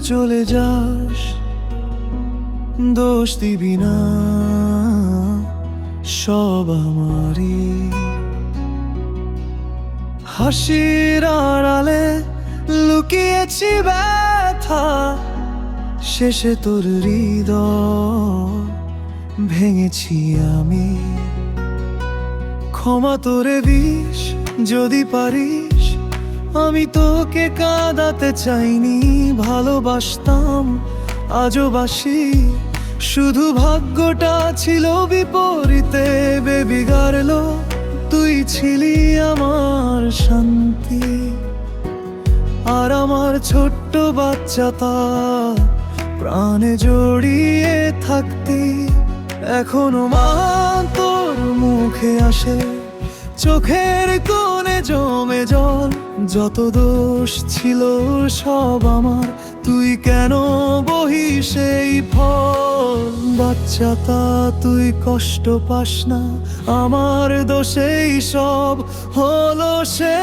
চলে যাস, দোষ দিবি না, সব আমারই। হাসির আড়ালে লুকিয়েছি ব্যথা, শেষে তোর হৃদয় ভেঙেছি আমি। ক্ষমা তোরে দিস যদি পারিস, আমি তোকে কাঁদাতে চাইনি। ভালোবাসতাম আজও বাসি, শুধু ভাগ্যটা ছিল বিপরীতে। বেবি গার্ল, তুই ছিলি আমার শান্তি, আর আমার ছোট্ট বাচ্চাটা প্রাণে জড়িয়ে থাকতি। এখনো মা তোর মুখে আসে, চোখের কোণে জমে জল। যত দোষ ছিল সব আমার, তুই কেন বহিস সেই ফল? বাচ্চাটা তুই কষ্ট পাস না, আমার দোষেই সব হলো সে।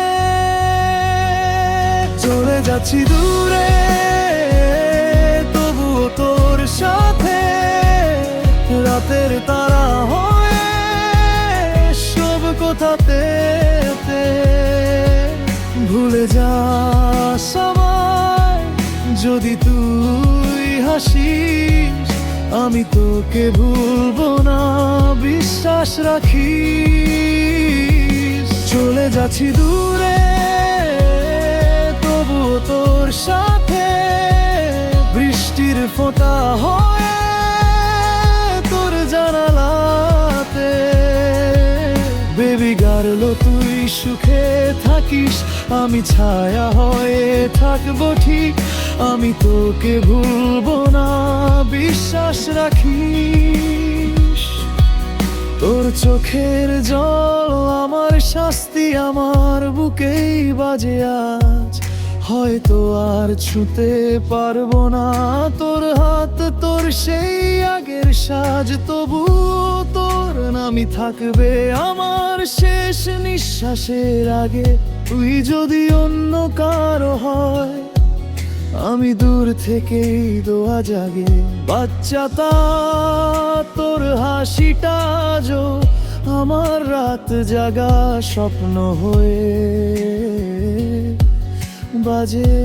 চলে যাচ্ছি দূরে, তবুও তোর সাথে রাতের তারা হয়ে সব কথাতে। ভুলে যাস আমায় যদি তুই হাসিস, আমি তোকে ভুলবো না, বিশ্বাস রাখিস। চলে যাচ্ছি দূরে, তবুও তোর সাথে বৃষ্টির ফোঁটা হয়ে তোর জানালাতে। বেবি গার্ল, তুই সুখে থাকিস, আমি ছায়া হয়ে থাকবো ঠিক। আমি তোকে ভুলবো না, বিশ্বাস রাখিস। তোর চোখের জল আমার শাস্তি, আমার বুকেই বাজে আজ। হয়তো আর ছুঁতে পারবো না তোর হাত, তোর সেই আগের সাজ। তবুও তোর নামই থাকবে আমার শেষ নিঃশ্বাসের আগে। তুই যদি অন্য কারো হয়, আমি দূর থেকেই দোয়া জাগে। বাচ্চাটা তোর হাসিটা আজও আমার রাত জাগা স্বপ্ন হয়ে বাজে।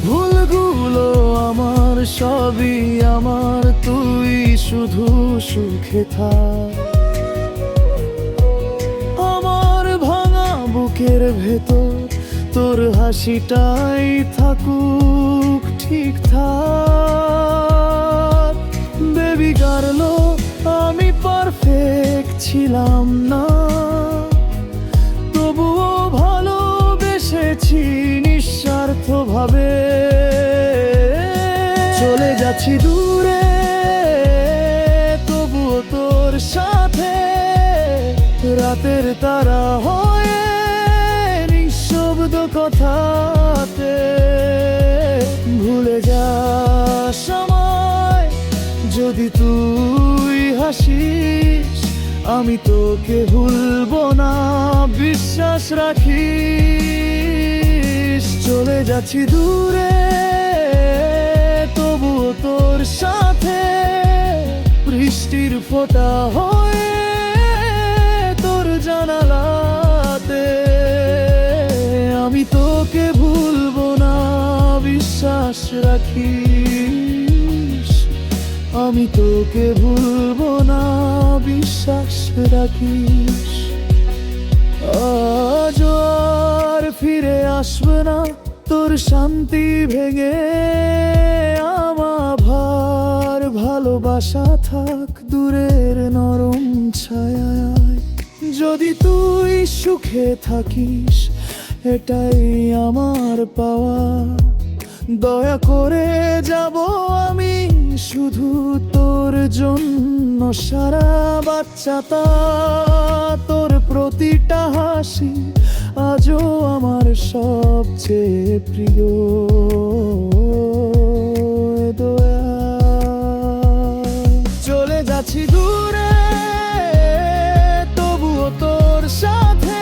ভুলগুলো আমার সবই আমার, তুই শুধু সুখে থাক। আমার ভাঙা বুকের ভেতর তোর হাসিটাই থাকুক ঠিকঠাক। বেবি গার্ল, আমি পারফেক্ট ছিলাম না, তবুও ভালোবেসেছি নিঃস্বার্থ ভাবে। চলে যাচ্ছি দূরে, তবুও তোর সাথে রাতের তারা হয়ে নিঃশব্দ কথাতে। ভুলে যাস আমায় যদি তুই হাসিস, আমি তোকে ভুলবো না, বিশ্বাস রাখিস। চলে যাচ্ছি দূরে, তবুও তোর সাথে বৃষ্টির ফোঁটা হয়ে তোর জানালাতে। আমি তোকে ভুলবো না, বিশ্বাস রাখিস। আমি তোকে ভুলবো না, বিশ্বাস রাখিস। আজ আর ফিরে আসবে না তোর শান্তি ভেঙে আমার। ভালোবাসা থাক দূরের নরম ছায়ায়। যদি তুই সুখে থাকিস, এটাই আমার পাওয়া। দয়া করে যাব আমি শুধু তোর জন্য সারা। বাচ্চাটা তোর প্রতিটা হাসি আজও আমার সবচেয়ে প্রিয়। দয়া, চলে যাচ্ছি দূরে, তবুও তোর সাথে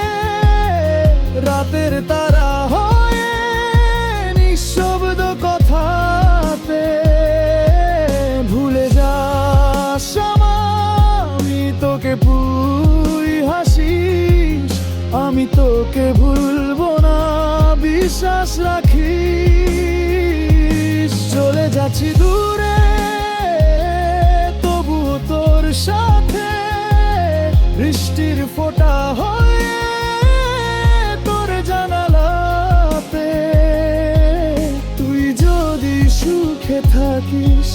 রাতের তারা হয়ে বিশ্বাস রাখিস। চলে যাচ্ছি দূরে, তবুও তোর সাথে বৃষ্টির ফোঁটা হয়ে তোর জানালাতে। তুই যদি সুখে থাকিস,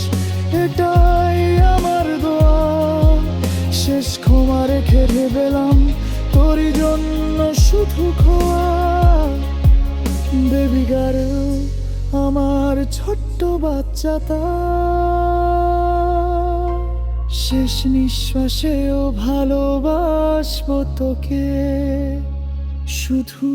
এটাই আমার দোয়া। শেষ ক্ষমা রেখে ভেবেলাম তোরই জন্য শুধু খোয়া। বেবি গার্ল, আমার ছোট্ট বাচ্চাটা, শেষ নিঃশ্বাসেও ভালোবাসবো তোকে শুধু।